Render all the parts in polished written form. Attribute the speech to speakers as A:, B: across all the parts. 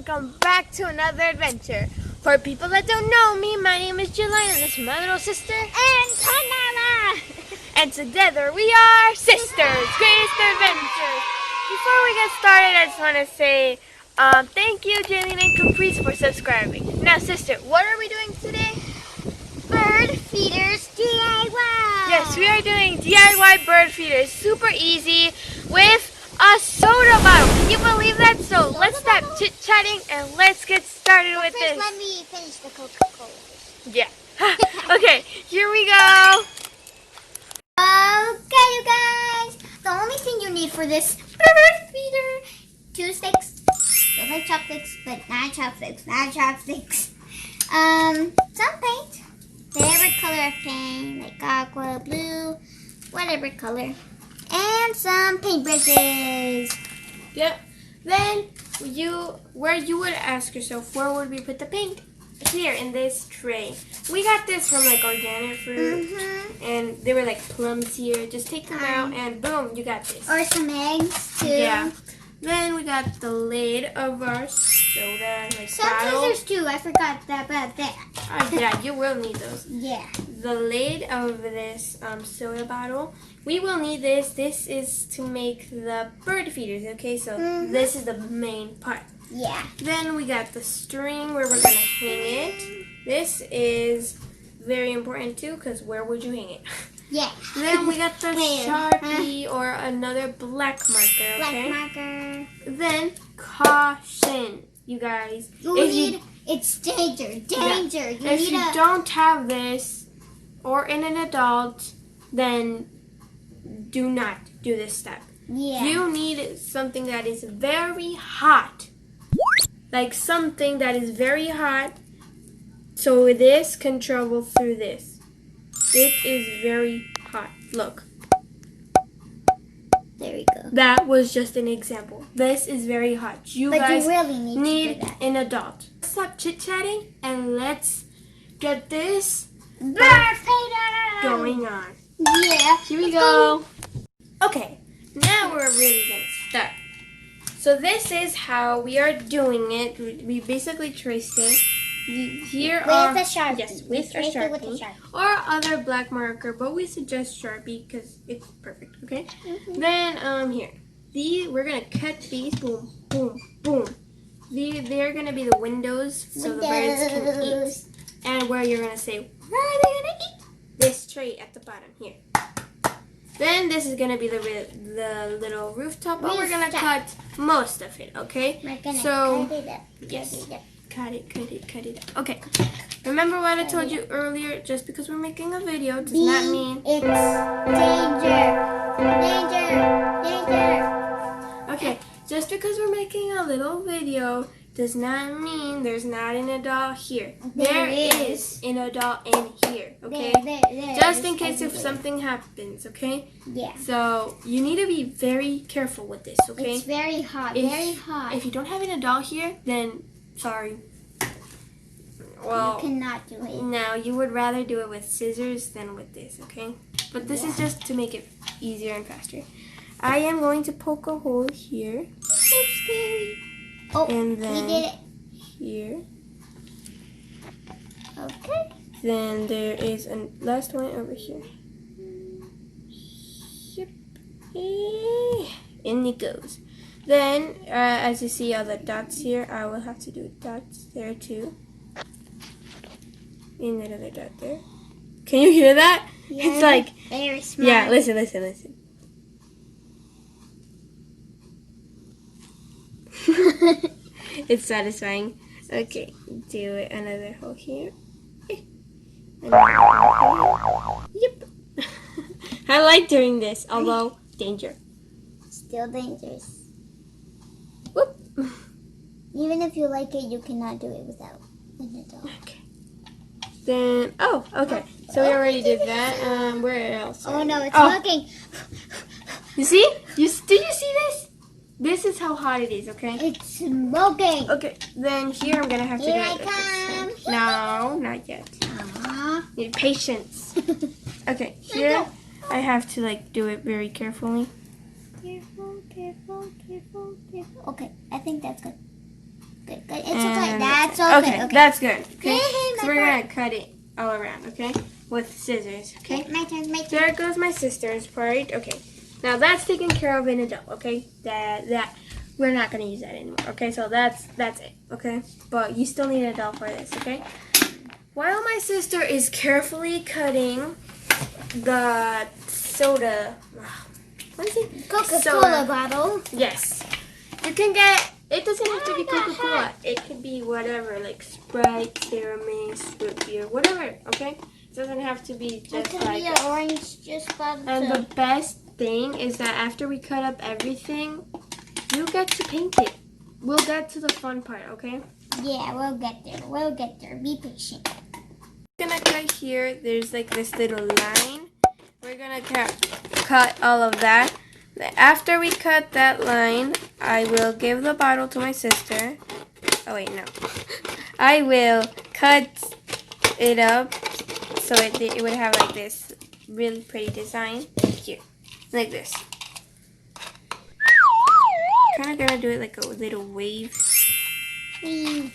A: welcome back to another adventure. For people that don't know me, my name is Jelena, and this is my little sister,
B: Antonella!
A: and together we are Sisters, Greatest Adventures. Before we get started, I just want to say thank you, Jaylene and Caprice, for subscribing. Now, sister, what are we doing today?
B: Bird feeders DIY!
A: Yes, we are doing DIY bird feeders, super easy, with a soda bottle. Can you believe that? So let's stop chit-chatting and let's get started with
B: First,
A: this.
B: let me finish the Coca-Cola.
A: Yeah. Okay, here we go.
B: Okay, you guys. The only thing you need for this bird feeder, 2 sticks. Look like chopsticks, but not chopsticks. Not chopsticks. Some paint. Favorite color of paint, like aqua, blue, whatever color. And some paintbrushes.
A: Yep. Then where you would ask yourself, where would we put the paint? Here in this tray. We got this from like organic fruit, and they were like plums here. Just take them out and boom, you got this.
B: Or some eggs too.
A: Yeah. Then we got the lid of our soda like
B: Some
A: bottle.
B: scissors too. I forgot about that.
A: Oh yeah, you will need those.
B: Yeah.
A: The lid of this soda bottle. We will need this. This is to make the bird feeders, okay? So this is the main part.
B: Yeah.
A: Then we got the string where we're going to hang it. This is very important too, because where would you hang it?
B: Yeah.
A: Then we got the Sharpie or another black marker, okay?
B: Black marker.
A: Then caution, you guys.
B: It's danger. Danger.
A: Yeah. If you don't have this or in an adult, then do not do this step.
B: Yeah.
A: You need something that is very hot. Like something that is very hot, so this can travel through this. It is very hot. Look.
B: There we go.
A: That was just an example. This is very hot. You
B: But
A: guys
B: you really need to do that.
A: an adult. Stop chit-chatting and let's get this
B: Bird feeder
A: going on.
B: Yeah.
A: Here we go. Okay, now we're really gonna start. So this is how we are doing it. We basically traced it. Here
B: With
A: are
B: a Sharpie.
A: yes, with a
B: Traced it with a
A: Sharpie
B: Sharpie.
A: or other black marker, but we suggest Sharpie because it's perfect. Okay. Then here, we're gonna cut these. Boom, boom, boom. They're gonna be the windows so the birds can eat. And where you're gonna say, where are they gonna eat? This tray at the bottom here. Then this is gonna be the little rooftop, but we're gonna cut most of it, okay?
B: We're gonna
A: so
B: cut it up.
A: yes, cut it. Okay. Remember what I told you earlier? Just because we're making a video does not mean
B: it's danger. Danger.
A: okay. Just because we're making a little video does not mean there's not an adult here. There is an adult in here, okay?
B: There,
A: Just in case if something happens, okay?
B: Yeah.
A: So you need to be very careful with this, okay?
B: It's very hot. Very hot.
A: If you don't have an adult here, then sorry. Well,
B: you cannot do it.
A: no, you would rather do it with scissors than with this, okay? But this is just to make it easier and faster. I am going to poke a hole here.
B: So scary. Oh,
A: And then
B: we did it.
A: here.
B: Okay.
A: Then there is a last one over here. Yep. In it goes. Then, as you see all the dots here, I will have to do dots there too. And another dot there. Can you hear that?
B: Yeah,
A: It's like,
B: very smart.
A: yeah, listen. It's satisfying. Okay, do it another hole here. Another hole here. Yep. I like doing this, although danger.
B: Still dangerous.
A: Whoop.
B: Even if you like it, you cannot do it without an adult.
A: Okay. Then okay. So we already did that. Where else?
B: Oh no, it's
A: Oh.
B: smoking.
A: You see? Did you see this? This is how hot it is, okay?
B: It's smoking.
A: Okay, then here I'm gonna have to
B: Here
A: do
B: I
A: it like this.
B: come.
A: No, not yet. Need patience. Okay, here
B: go.
A: I have to like do it very carefully.
B: Careful. Okay, I think that's good. Good. It's okay.
A: And
B: That's okay.
A: Okay, that's good. Okay,
B: Yay,
A: so
B: my
A: we're
B: part.
A: gonna cut it all around. Okay, with scissors. Okay.
B: Okay, my turn.
A: There goes my sister's part. Okay, now that's taken care of in a dough. Okay, that we're not gonna use that anymore. Okay, so that's it. Okay, but you still need a dough for this. Okay. While my sister is carefully cutting the soda, what is it?
B: Coca-Cola
A: Soda.
B: bottle.
A: Yes, you can get. It doesn't have to be Coca-Cola. It could be whatever, like Sprite, Ceramics, root beer, whatever. Okay, it doesn't have to be
B: It
A: just
B: could
A: like.
B: be an orange juice bottle
A: And
B: too.
A: the best thing is that after we cut up everything, you get to paint it. We'll get to the fun part, okay?
B: Yeah, we'll get there. We'll get there. Be patient.
A: We're gonna cut here. There's like this little line. We're gonna cut all of that. After we cut that line, I will give the bottle to my sister. Oh wait, no. I will cut it up so it would have like this really pretty design here, like this. Kind of gonna do it like a little wave.
B: Now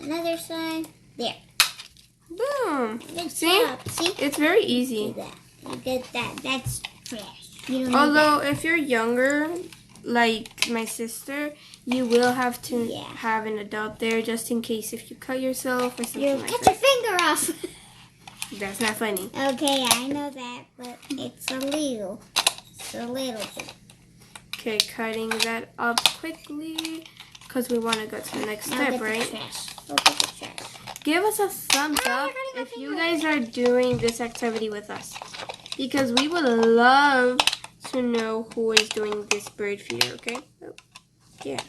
B: another side. There.
A: Boom.
B: Good
A: See?
B: job. See?
A: It's very
B: Do
A: easy.
B: that. You did that. That's trash. You don't need
A: Although if you're younger, like my sister, you will have to
B: Yeah.
A: have an adult there just in case if you cut yourself or
B: that.
A: something
B: You
A: like
B: cut
A: that.
B: your finger off.
A: That's not funny.
B: Okay, I know that, but it's illegal. It's a little bit.
A: Okay, cutting that up quickly because we want to go to the next
B: Now
A: step,
B: get the
A: right?
B: trash. Go get the trash.
A: Give us a thumbs
B: Ah,
A: up
B: you're cutting my
A: if you
B: finger.
A: guys are doing this activity with us. Because we would love to know who is doing this bird feeder, okay? Oh, yeah.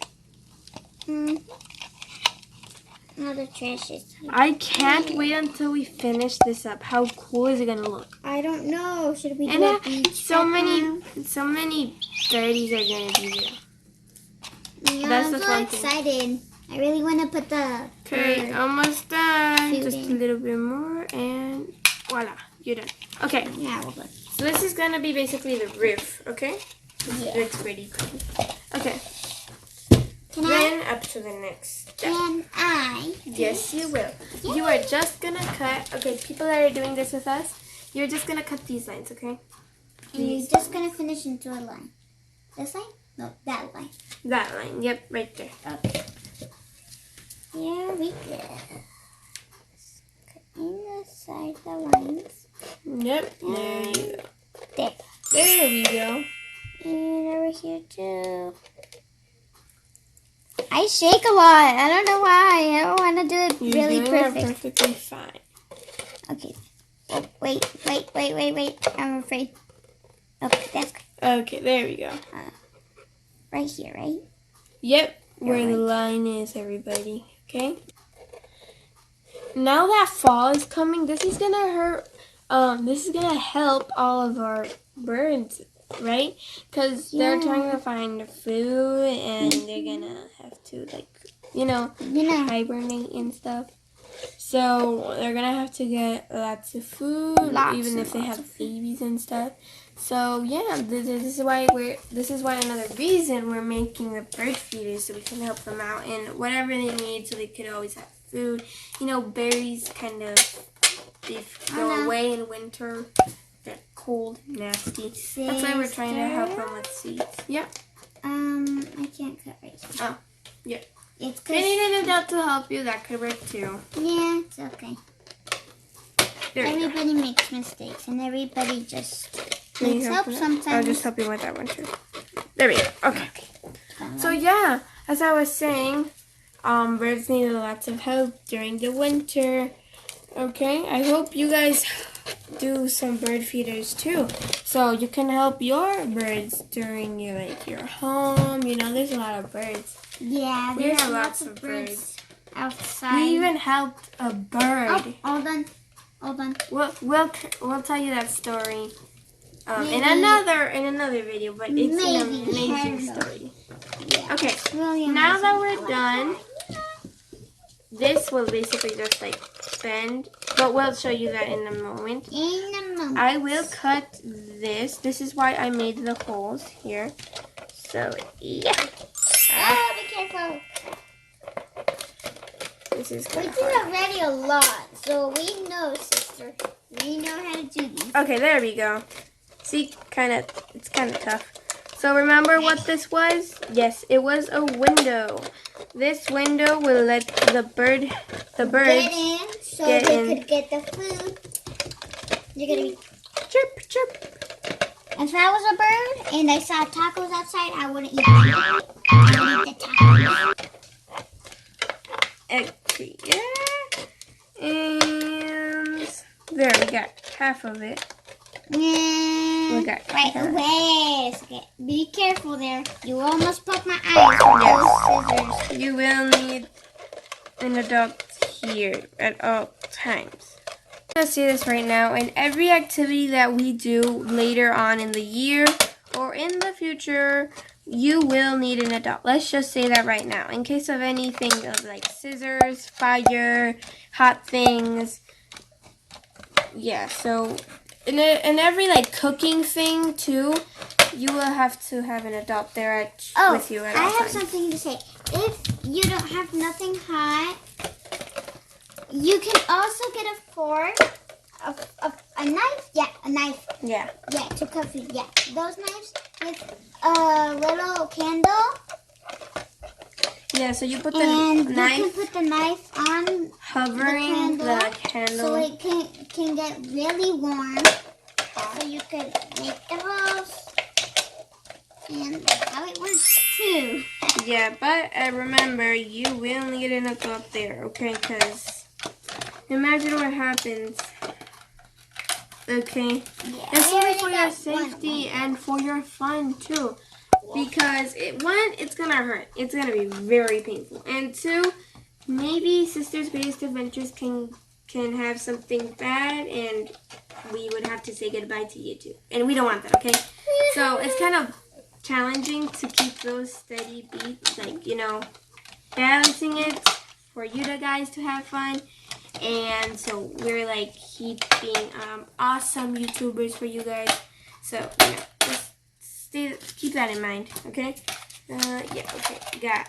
B: Now the trash is.
A: I can't wait until we finish this up. How cool is it gonna look?
B: I don't know. Should we do
A: And
B: a beach
A: so many
B: background?
A: birdies are gonna be there.
B: Yeah,
A: That's
B: I'm
A: the
B: so
A: fun thing.
B: excited. I really want to put the
A: Okay,
B: bird
A: almost done. Just a
B: feeding.
A: little bit more and voila, you're done. Okay,
B: Yeah, we'll put.
A: so this is gonna be basically the roof, okay?
B: Yeah.
A: It's pretty cool. Okay,
B: Can I?
A: then up to the next step.
B: Can I?
A: Yes, you will. You are just gonna cut. Okay, people that are doing this with us, you're just gonna cut these lines, okay?
B: And you're just gonna finish into a line. This line? No, that line.
A: That line. Yep, right there.
B: Okay. Here we go. Cutting the side the lines.
A: Yep. There you go.
B: There.
A: There we go.
B: And over here too. I shake a lot. I don't know why. I don't want to do it
A: You're
B: really
A: doing that
B: perfect.
A: perfectly fine.
B: Okay. Oh, wait. I'm afraid. Okay, that's good.
A: Okay, there we go.
B: Right here, right?
A: Yep, where
B: You're
A: the line is, everybody. Okay. Now that fall is coming, this is gonna hurt. This is gonna help all of our birds, right? Because they're
B: Yeah.
A: trying to find food, and they're gonna have to hibernate and stuff. So they're gonna have to get lots of food,
B: Lots
A: even
B: and
A: if they
B: lots
A: have
B: of
A: babies and stuff. So yeah, this is why another reason we're making the bird feeders, so we can help them out and whatever they need, so they could always have food. Berries kind of go away in winter. They're cold, nasty. That's why we're trying to help them with seeds. Yeah.
B: I can't cut right here.
A: Oh, yeah.
B: It's
A: They
B: 'cause-
A: need an adult to help you. That could work too.
B: Yeah, it's okay.
A: There you go.
B: Everybody makes mistakes, and everybody just
A: Can you
B: needs help
A: with that?
B: sometimes.
A: I'll just help you with that one too. There we go. Okay. So yeah, as I was saying, birds need lots of help during the winter. Okay, I hope you guys do some bird feeders too, so you can help your birds during your home. There's a lot of birds.
B: Yeah,
A: We
B: there's
A: have
B: lots
A: lots
B: of
A: of
B: birds outside.
A: We even helped a bird.
B: Oh, hold on.
A: We'll tell you that story in
B: Maybe-
A: another video, but it's an
B: Maybe.
A: amazing
B: Hello.
A: story.
B: Yeah.
A: Okay,
B: Really
A: now that
B: amazing.
A: we're done, this will basically just bend, but we'll show you that in a moment.
B: In a moment.
A: I will cut this. This is why I made the holes here. So yeah.
B: Oh, be careful.
A: This is
B: We
A: kind
B: did
A: of hard.
B: already a lot, so we know, sister. We know how to do these.
A: Okay, there we go. See, it's kind of tough. So remember what this was? Yes, it was a window. This window will let the birds
B: Get in, so
A: get
B: they
A: in.
B: could get the food. You're gonna be.
A: Chirp, chirp.
B: If I was a bird and I saw tacos outside, I wouldn't eat them. I would eat the tacos.
A: Okay, yeah. And there, we got half of it. We got
B: Right
A: half.
B: away. Okay. Be careful there. You almost broke my eyes with those scissors.
A: You will need an adult here at all times. I'm gonna see this right now. In every activity that we do later on in the year or in the future, you will need an adult. Let's just say that right now. In case of anything of like scissors, fire, hot things. Yeah, so in every like cooking thing too, you will have to have an adult there with you at all
B: I have
A: times.
B: something to say. If you don't have nothing hot, you can also get a fork, a knife. Yeah, a knife.
A: Yeah.
B: Yeah, to cut food. Yeah, those knives with a little candle,
A: Yeah, so you put the
B: and
A: knife
B: you can put the knife on
A: hovering the candle.
B: so it can get really warm. So you could make the holes, and that's how it works too.
A: Yeah, but remember, you will need an adult there, okay? Because imagine what happens. Okay?
B: Yeah,
A: It's
B: I
A: only
B: already
A: for your
B: got
A: safety and for your fun too. Because it's gonna hurt. It's gonna be very painful. And two, maybe Sister's Greatest Adventures can have something bad, and we would have to say goodbye to you too. And we don't want that, okay? So it's kind of challenging to keep those steady beats, like, balancing it for you guys to have fun. And so we're like keeping awesome YouTubers for you guys. So just keep that in mind, okay? Yeah, okay. Got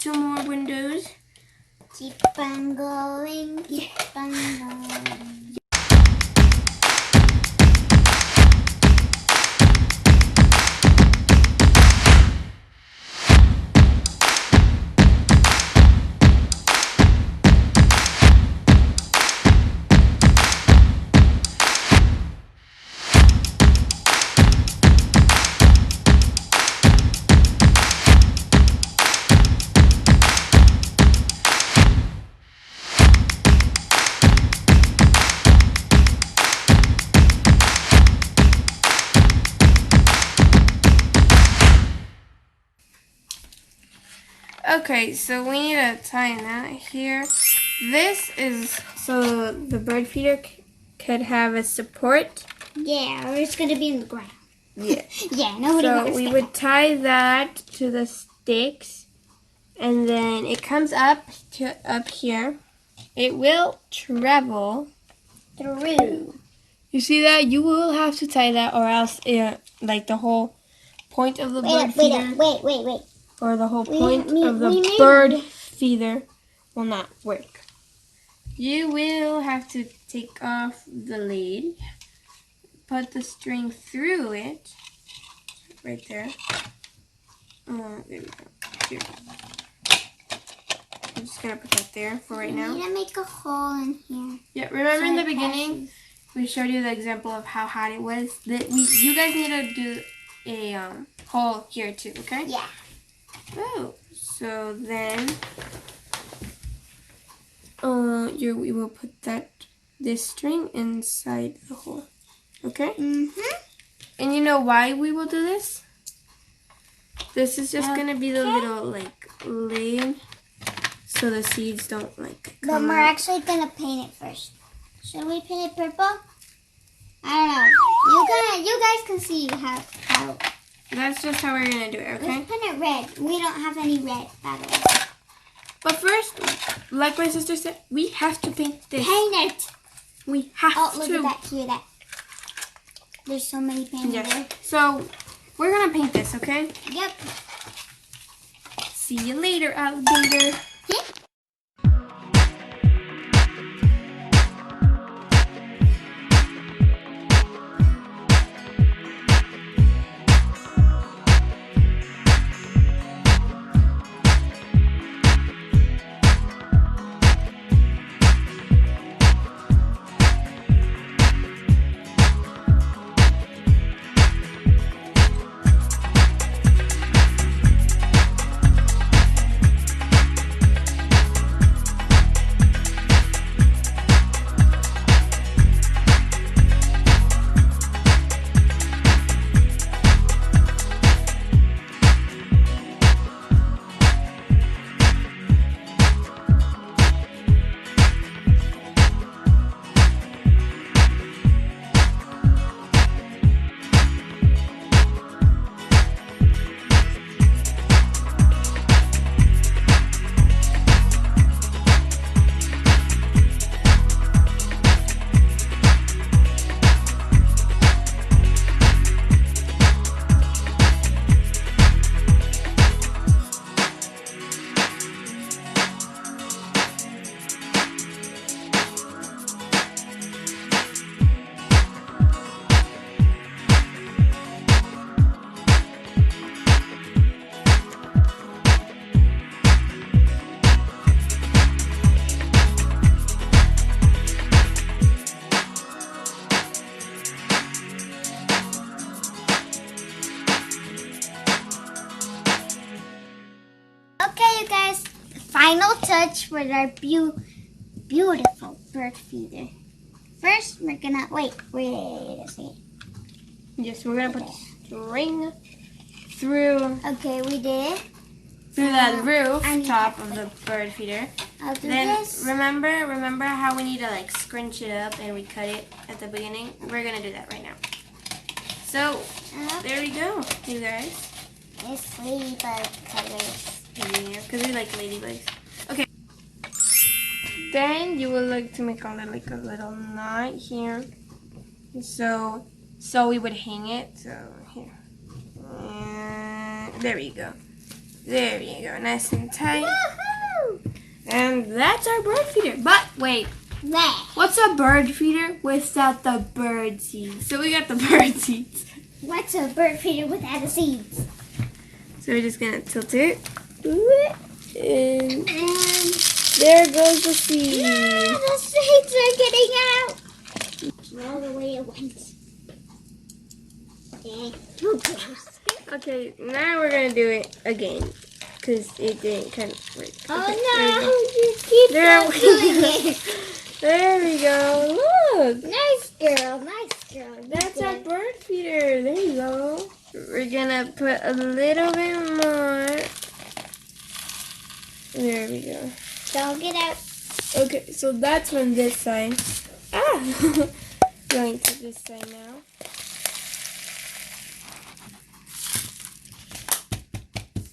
A: 2 more windows.
B: Keep on going, keep on going.
A: Okay, so we need to tie that here. This is so the bird feeder could have a support.
B: Yeah, or it's gonna be in the ground.
A: Yeah.
B: Yeah, nobody
A: So
B: wants
A: we
B: that.
A: would tie that to the stakes, and then it comes up here. It will travel through. You see that? You will have to tie that, or else, like the whole point of the bird feeder,
B: Wait.
A: or the whole point of the
B: we made
A: bird feeder will not work. You will have to take off the lead, put the string through it, right there. There we go. Here. I'm just gonna put that there for right now.
B: We need to make a hole in here.
A: Yeah, remember in
B: So
A: the
B: it
A: beginning, we showed you the example of how hot it was. You guys need to do a hole here too, okay?
B: Yeah.
A: Oh, so then, we will put this string inside the hole, okay?
B: Mm-hmm.
A: And you know why we will do this? This is just gonna be the little lid, so the seeds don't
B: But
A: come
B: we're
A: out.
B: actually gonna paint it first. Should we paint it purple? I don't know. You guys can see how.
A: That's just how we're gonna do it, okay?
B: Let's paint it red. We don't have any red, by the way.
A: But first, like my sister said, we have to paint this.
B: Paint it.
A: We have
B: Oh,
A: to.
B: look at that here. There's so many paints
A: Yeah.
B: there.
A: So we're gonna paint this, okay?
B: Yep.
A: See you later, alligator.
B: Yeah. search for our beautiful bird feeder. First, we're gonna wait a second.
A: Yes, we're gonna put string through
B: Okay, we did.
A: that
B: I need
A: roof top of the bird feeder.
B: I'll do
A: Then
B: this.
A: remember how we need to like scrunch it up and we cut it at the beginning? We're gonna do that right now. So there we go, you guys.
B: It's ladybug colors.
A: Yeah, because we like ladybugs. Okay. Then you will like to make a little knot here. So we would hang it. So here. And there we go. There you go. Nice and tight.
B: Woohoo!
A: And that's our bird feeder. But wait,
B: There.
A: what's a bird feeder without the bird seeds? So we got the bird seeds.
B: What's a bird feeder without the seeds?
A: So we're just gonna tilt it. And
B: And
A: there goes the seed.
B: yeah, the seeds are getting out. All the way it went. Dang, too close.
A: Okay, now we're gonna do it again. Because it didn't kind of work.
B: Oh
A: Okay,
B: no, you keep
A: There
B: on
A: we
B: doing
A: go.
B: it.
A: There we go. Look.
B: Nice girl, nice girl.
A: That's our
B: Good.
A: bird feeder. There you go. We're gonna put a little bit more. There we go.
B: Don't get out.
A: Okay, so that's from this side. Ah! Going to this side now.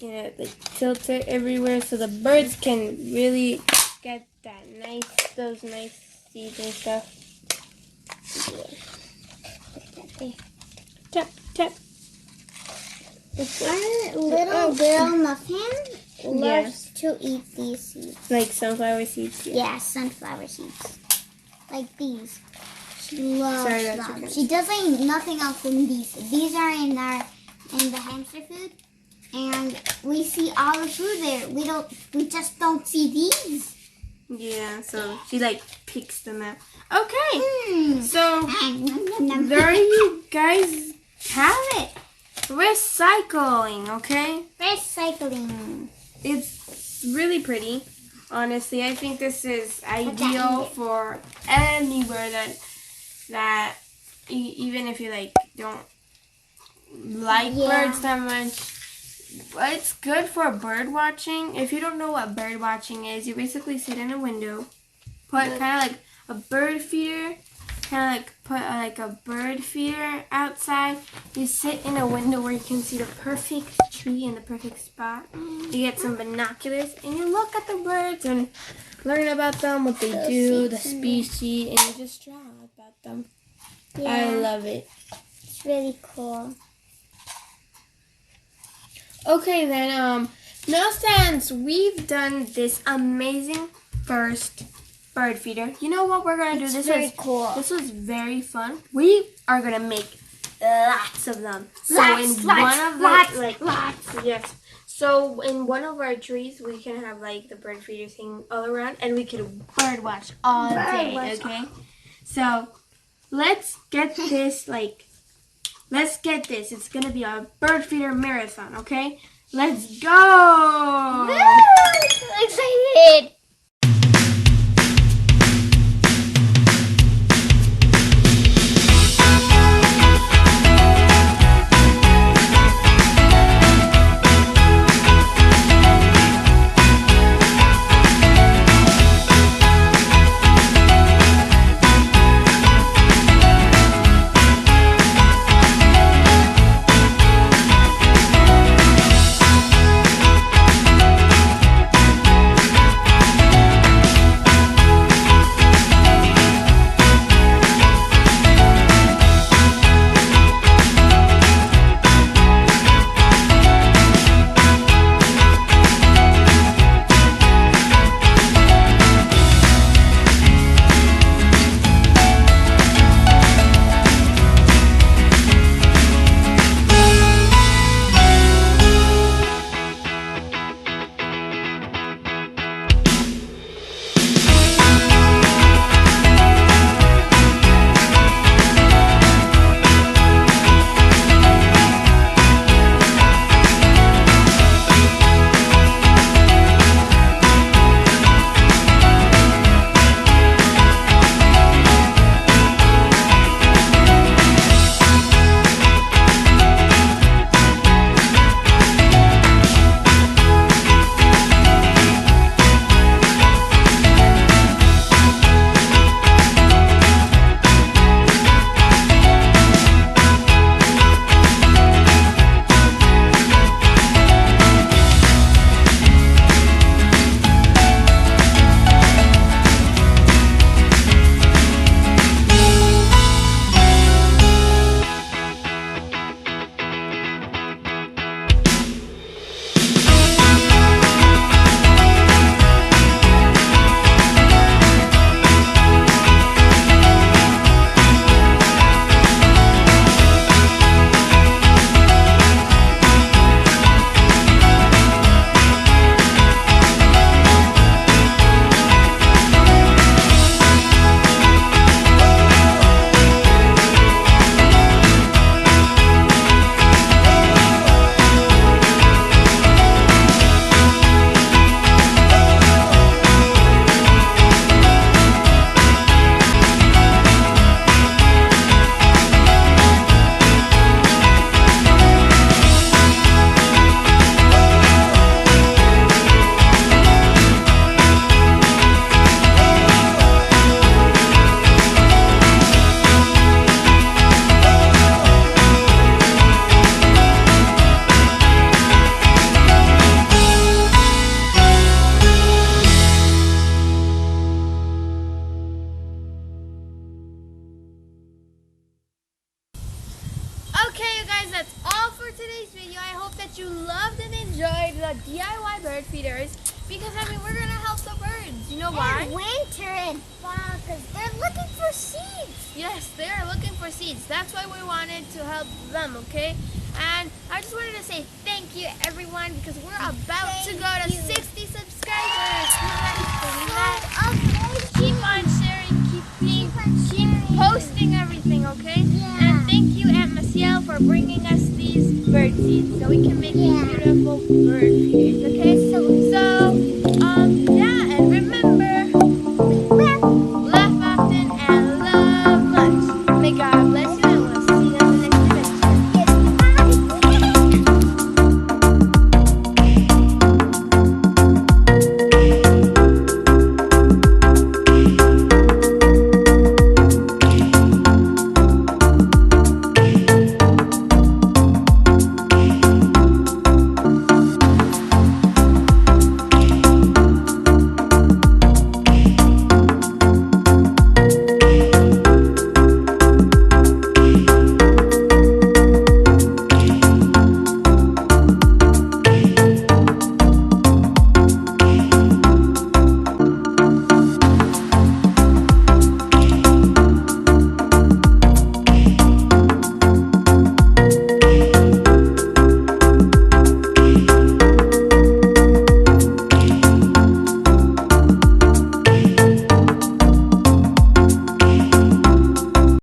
A: Gonna like tilt it everywhere so the birds can really get those nice seeds and stuff. Yeah. Tap, tap.
B: Our little girl Muffin loves to eat these seeds.
A: Like sunflower seeds.
B: Yeah, sunflower seeds. Like these. She loves
A: Sorry, that's
B: them.
A: okay.
B: She doesn't eat nothing else than these. These are in the hamster food. And we see all the food there. We just don't see these.
A: Yeah, so she like picks them out. Okay,
B: Hmm.
A: so
B: There
A: there you guys have it. Recycling, okay?
B: Recycling.
A: It's really pretty. Honestly, I think this is
B: that
A: ideal
B: mean?
A: for anywhere that even if you like don't like
B: Yeah.
A: birds that much. It's good for bird watching. If you don't know what bird watching is, you basically sit in a window, put kind of like a bird feeder, put like a bird feeder outside. You sit in a window where you can see the perfect tree in the perfect spot. You get some binoculars and you look at the birds and learn about them, what they do, the species, and you just draw about them. I love it.
B: It's really cool.
A: Okay then, now since we've done this amazing first bird feeder, you know what we're gonna do?
B: It's very cool.
A: This was very fun. We are gonna make lots of them.
B: Lots.
A: Yes. So in one of our trees, we can have like the bird feeders hanging all around, and we could bird watch all day. Okay. So let's get this Let's get this. It's going to be a bird feeder marathon, okay? Let's go!
B: Woo! So excited!
A: guys, that's all for today's video. I hope that you loved and enjoyed the DIY bird feeders because, I mean, we're going to help the birds. You know why?
B: And winter and fall, because they're looking for seeds.
A: Yes, they are looking for seeds. That's why we wanted to help them, okay? And I just wanted to say thank you, everyone, because we're about to go to 60 subscribers. Can you guys believe that? Keep on sharing, keep posting everything, okay?
B: Yeah.
A: And thank you, Aunt Maciel, for bringing us these bird seeds so we can make these beautiful bird feeders.